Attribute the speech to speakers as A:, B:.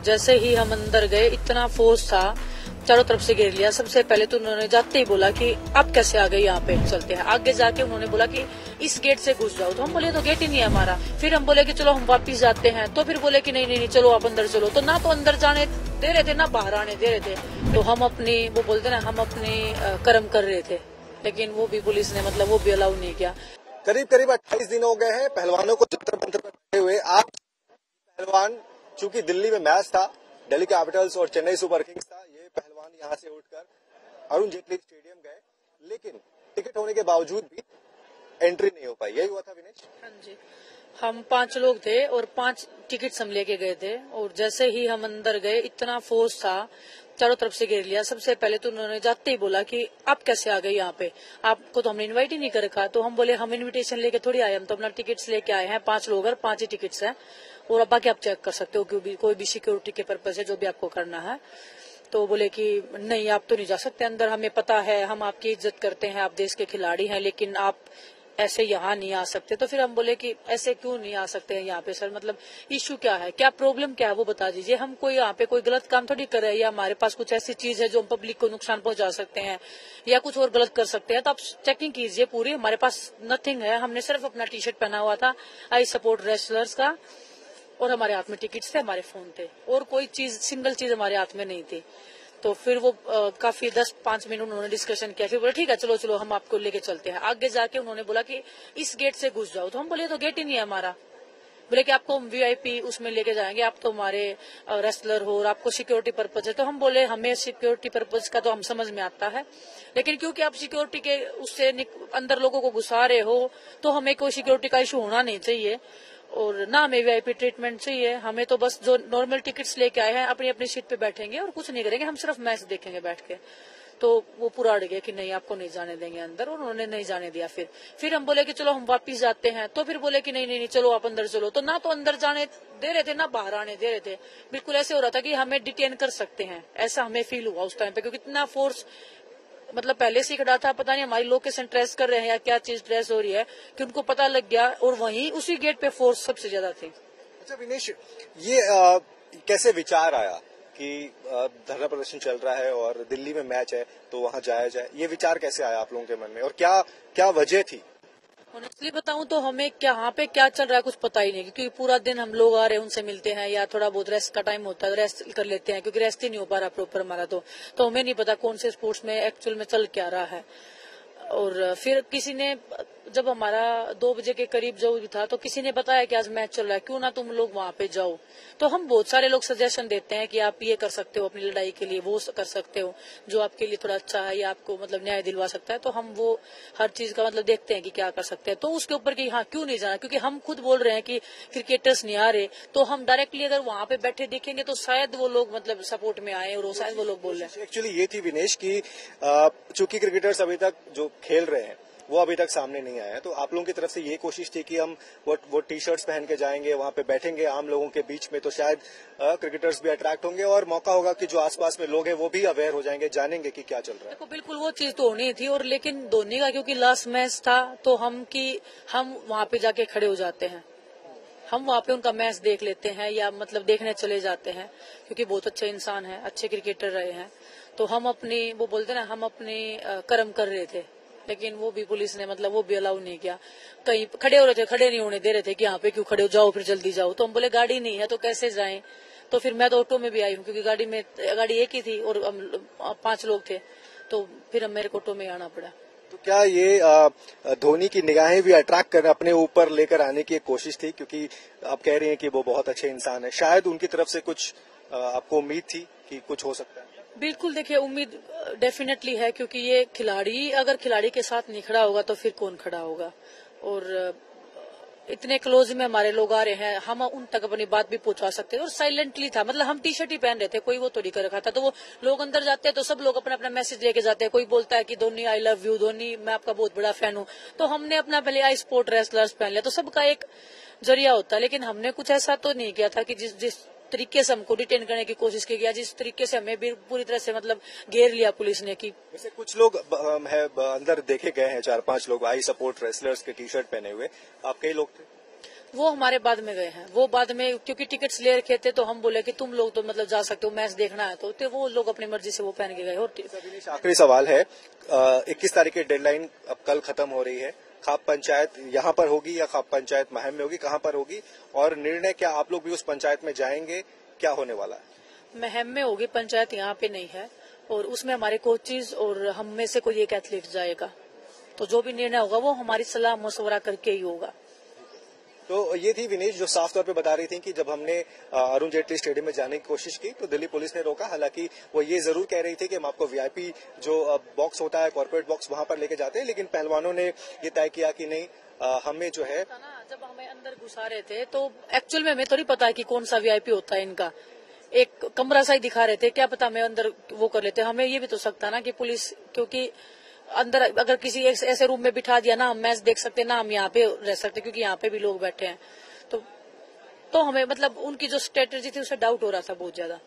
A: जैसे ही हम अंदर गए इतना फोर्स था, चारों तरफ से घेर लिया। सबसे पहले तो उन्होंने जाते ही बोला कि आप कैसे आ गए, यहाँ पे चलते हैं। आगे जाके उन्होंने बोला कि इस गेट से घुस जाओ। तो हम बोले तो गेट ही नहीं है हमारा। फिर हम बोले कि चलो हम वापिस जाते हैं। तो फिर बोले कि नहीं नहीं नहीं चलो आप अंदर चलो। तो ना तो अंदर जाने दे रहे थे ना बाहर आने दे रहे थे। तो हम अपनी वो बोलते ना हम अपने कर्म कर रहे थे, लेकिन वो भी पुलिस ने मतलब वो भी अलाउ नहीं किया।
B: करीब करीब 28 दिन हो गए हैं पहलवानों को जंतर मंतर पर खड़े हुए। आज पहलवान, चूंकि दिल्ली में मैच था, दिल्ली कैपिटल्स और चेन्नई सुपर किंग्स था, ये पहलवान यहाँ से उठकर अरुण जेटली स्टेडियम गए, लेकिन टिकट होने के बावजूद भी एंट्री नहीं हो पाई। यही हुआ था विनेश?
A: हाँ जी, हम 5 लोग थे और 5 टिकट्स हम लेके गए थे। और जैसे ही हम अंदर गए इतना फोर्स था, चारों तरफ से घेर लिया। सबसे पहले तो उन्होंने जाते ही बोला कि आप कैसे आ गए यहाँ पे, आपको तो हमने इनवाइट ही नहीं कर रखा। तो हम बोले हम इनविटेशन लेके थोड़ी आए, हम तो अपना टिकट्स लेके आए हैं। 5 लोग और 5 ही टिकट्स हैं, और बाकी आप चेक कर सकते हो कोई भी सिक्योरिटी के पर्पज है जो भी आपको करना है। तो बोले कि नहीं आप तो नहीं जा सकते अंदर, हमें पता है, हम आपकी इज्जत करते हैं, आप देश के खिलाड़ी हैं, लेकिन आप ऐसे यहाँ नहीं आ सकते। तो फिर हम बोले कि ऐसे क्यों नहीं आ सकते हैं यहाँ पे सर, मतलब इश्यू क्या है, क्या प्रॉब्लम क्या है वो बता दीजिए। हम कोई यहाँ पे कोई गलत काम थोड़ी कर रहे हैं, या हमारे पास कुछ ऐसी चीज है जो हम पब्लिक को नुकसान पहुंचा सकते हैं या कुछ और गलत कर सकते हैं। तो आप चेकिंग कीजिए पूरी, हमारे पास नथिंग है। हमने सिर्फ अपना टी शर्ट पहना हुआ था आई सपोर्ट रेसलर्स का, और हमारे हाथ में टिकट्स थे, हमारे फोन थे, और कोई चीज सिंगल चीज हमारे हाथ में नहीं थी। तो फिर वो काफी 10-5 मिनट उन्होंने डिस्कशन किया। फिर बोले ठीक है चलो चलो हम आपको लेके चलते हैं। आगे जाके उन्होंने बोला कि इस गेट से घुस जाओ। तो हम बोले तो गेट ही नहीं है हमारा। बोले कि आपको हम वीआईपी उसमें लेके जाएंगे, आप तो हमारे रेसलर हो और आपको सिक्योरिटी पर्पज है। तो हम बोले हमें सिक्योरिटी पर्पज का तो हम समझ में आता है, लेकिन क्योंकि आप सिक्योरिटी के उससे अंदर लोगों को घुसा रहे हो, तो हमें कोई सिक्योरिटी का इशू होना नहीं चाहिए, और ना हमें वीआईपी ट्रीटमेंट चाहिए। हमें तो बस जो नॉर्मल टिकट्स लेके आए हैं अपनी अपनी सीट पे बैठेंगे और कुछ नहीं करेंगे, हम सिर्फ मैच देखेंगे बैठ के। तो वो पूरा अड़ गया कि नहीं आपको नहीं जाने देंगे अंदर, और उन्होंने नहीं जाने दिया। फिर हम बोले कि चलो हम वापिस जाते हैं। तो फिर बोले कि नहीं नहीं नहीं चलो आप अंदर चलो। तो ना तो अंदर जाने दे रहे थे ना बाहर आने दे रहे थे। बिल्कुल ऐसे हो रहा था कि हमें डिटेन कर सकते हैं, ऐसा हमें फील हुआ उस टाइम पे, क्योंकि इतना फोर्स मतलब पहले से खड़ा था। पता नहीं हमारी लोकेशन ट्रेस कर रहे हैं या क्या चीज ट्रेस हो रही है कि उनको पता लग गया, और वहीं उसी गेट पे फोर्स सबसे ज्यादा थी।
B: अच्छा विनेश, ये कैसे विचार आया कि धरना प्रदर्शन चल रहा है और दिल्ली में मैच है तो वहां जाया जाए, ये विचार कैसे आया आप लोगों के मन में, और क्या क्या वजह थी?
A: ऑनेस्टली बताऊं तो हमें यहाँ पे क्या चल रहा है कुछ पता ही नहीं, क्योंकि पूरा दिन हम लोग आ रहे हैं, उनसे मिलते हैं, या थोड़ा बहुत रेस्ट का टाइम होता है रेस्ट कर लेते हैं, क्योंकि रेस्ट ही नहीं हो पा रहा प्रॉपर हमारा। तो हमें नहीं पता कौन से स्पोर्ट्स में एक्चुअल में चल क्या रहा है। और फिर किसी ने जब हमारा 2 बजे के करीब जो था, तो किसी ने बताया कि आज मैच चल रहा है, क्यों ना तुम लोग वहां पे जाओ। तो हम बहुत सारे लोग सजेशन देते हैं कि आप ये कर सकते हो अपनी लड़ाई के लिए, वो कर सकते हो जो आपके लिए थोड़ा अच्छा है या आपको मतलब न्याय दिलवा सकता है। तो हम वो हर चीज का मतलब देखते हैं कि क्या कर सकते हैं। तो उसके ऊपर कि हाँ क्यों नहीं जाना, क्योंकि हम खुद बोल रहे हैं कि क्रिकेटर्स नहीं आ रहे, तो हम डायरेक्टली अगर वहां पे बैठे देखेंगे तो शायद वो लोग मतलब सपोर्ट में आए, और शायद वो लोग बोल रहे हैं।
B: एक्चुअली ये थी विनेश की चूंकि क्रिकेटर्स अभी तक जो खेल रहे हैं वो अभी तक सामने नहीं आया है, तो आप लोगों की तरफ से ये कोशिश थी कि हम वो टी शर्ट्स पहन के जाएंगे, वहां पे बैठेंगे आम लोगों के बीच में, तो शायद क्रिकेटर्स भी अट्रैक्ट होंगे और मौका होगा कि जो आसपास में लोग हैं वो भी अवेयर हो जाएंगे, जानेंगे कि क्या चल रहा है।
A: देखो बिल्कुल वो चीज तो होनी थी, और लेकिन धोनी का क्योंकि लास्ट मैच था, तो हम वहां पे जाके खड़े हो जाते हैं, हम वहां पे उनका मैच देख लेते हैं, या मतलब देखने चले जाते हैं, क्योंकि बहुत अच्छे इंसान हैं, अच्छे क्रिकेटर रहे हैं। तो हम अपनी वो बोलते ना हम अपने कर्म कर रहे थे, लेकिन वो भी पुलिस ने मतलब वो भी अलाउ नहीं किया। कहीं खड़े हो रहे थे, खड़े नहीं होने दे रहे थे कि यहाँ पे क्यों खड़े हो, जाओ फिर जल्दी जाओ। तो हम बोले गाड़ी नहीं है तो कैसे जाएं। तो फिर मैं तो ऑटो में भी आई हूँ, क्योंकि गाड़ी एक ही थी और हम 5 लोग थे, तो फिर मेरे को ऑटो में आना पड़ा।
B: तो क्या ये धोनी की निगाहें भी अट्रैक्ट कर अपने ऊपर लेकर आने की एक कोशिश थी, क्योंकि आप कह रही हैं कि वो बहुत अच्छे इंसान है, शायद उनकी तरफ से कुछ आपको उम्मीद थी कि कुछ हो सकता है?
A: बिल्कुल देखिए उम्मीद डेफिनेटली है, क्योंकि ये खिलाड़ी अगर खिलाड़ी के साथ नहीं खड़ा होगा तो फिर कौन खड़ा होगा। और इतने क्लोज में हमारे लोग आ रहे हैं, हम उन तक अपनी बात भी पहुंचा सकते थे। और साइलेंटली था, मतलब हम टी शर्ट ही पहन रहे थे, कोई वो थोड़ी कर रखा था। तो वो लोग अंदर जाते हैं तो सब लोग अपना अपना मैसेज लेके जाते हैं, कोई बोलता है कि Dhoni I love you, Dhoni मैं आपका बहुत बड़ा फैन हूँ। तो हमने अपना पहले आई स्पोर्ट रेसलर्स पहन लिया, तो सबका एक जरिया होता है। लेकिन हमने कुछ ऐसा तो नहीं किया था कि जिस तरीके से हमको डिटेन करने की कोशिश की गया, जिस तरीके से हमें भी पूरी तरह से मतलब घेर लिया पुलिस ने। की
B: वैसे कुछ लोग अंदर देखे गए हैं, 4-5 लोग आई सपोर्ट रेसलर्स के टी शर्ट पहने हुए, आप कई लोग थे?
A: वो हमारे बाद में गए हैं, वो बाद में क्योंकि टिकट्स ले रखे थे तो हम बोले कि तुम लोग तो मतलब जा सकते हो, मैच देखना है तो वो लोग अपनी मर्जी से वो पहन के गए। और
B: आखिरी सवाल है, 21 तारीख की डेडलाइन अब कल खत्म हो रही है, खाप पंचायत यहाँ पर होगी या खाप पंचायत महम में होगी, कहाँ पर होगी, और निर्णय क्या आप लोग भी उस पंचायत में जाएंगे, क्या होने वाला है?
A: महम में होगी, पंचायत यहाँ पे नहीं है, और उसमें हमारे कोचेज और हम में से कोई एक एथलीट जाएगा। तो जो भी निर्णय होगा वो हमारी सलाह मशवरा करके ही होगा।
B: तो ये थी विनेश जो साफ तौर पे बता रही थी कि जब हमने अरुण जेटली स्टेडियम में जाने की कोशिश की तो दिल्ली पुलिस ने रोका। हालांकि वो ये जरूर कह रही थी कि हम आपको वीआईपी जो बॉक्स होता है, कॉर्पोरेट बॉक्स, वहां पर लेके जाते हैं, लेकिन पहलवानों ने ये तय किया कि नहीं, हमें जो है
A: जब हमें अंदर घुसा रहे थे तो एक्चुअल में हमें थोड़ी पता है कि कौन सा वीआईपी होता है इनका, एक कमरा सा ही दिखा रहे थे, क्या पता हमें अंदर वो कर लेते। हमें ये भी तो सकता ना कि पुलिस, क्योंकि अंदर अगर किसी ऐसे रूम में बिठा दिया ना हम मैच देख सकते, ना हम यहाँ पे रह सकते, क्योंकि यहाँ पे भी लोग बैठे हैं। तो हमें मतलब उनकी जो स्ट्रेटेजी थी उससे डाउट हो रहा था बहुत ज्यादा।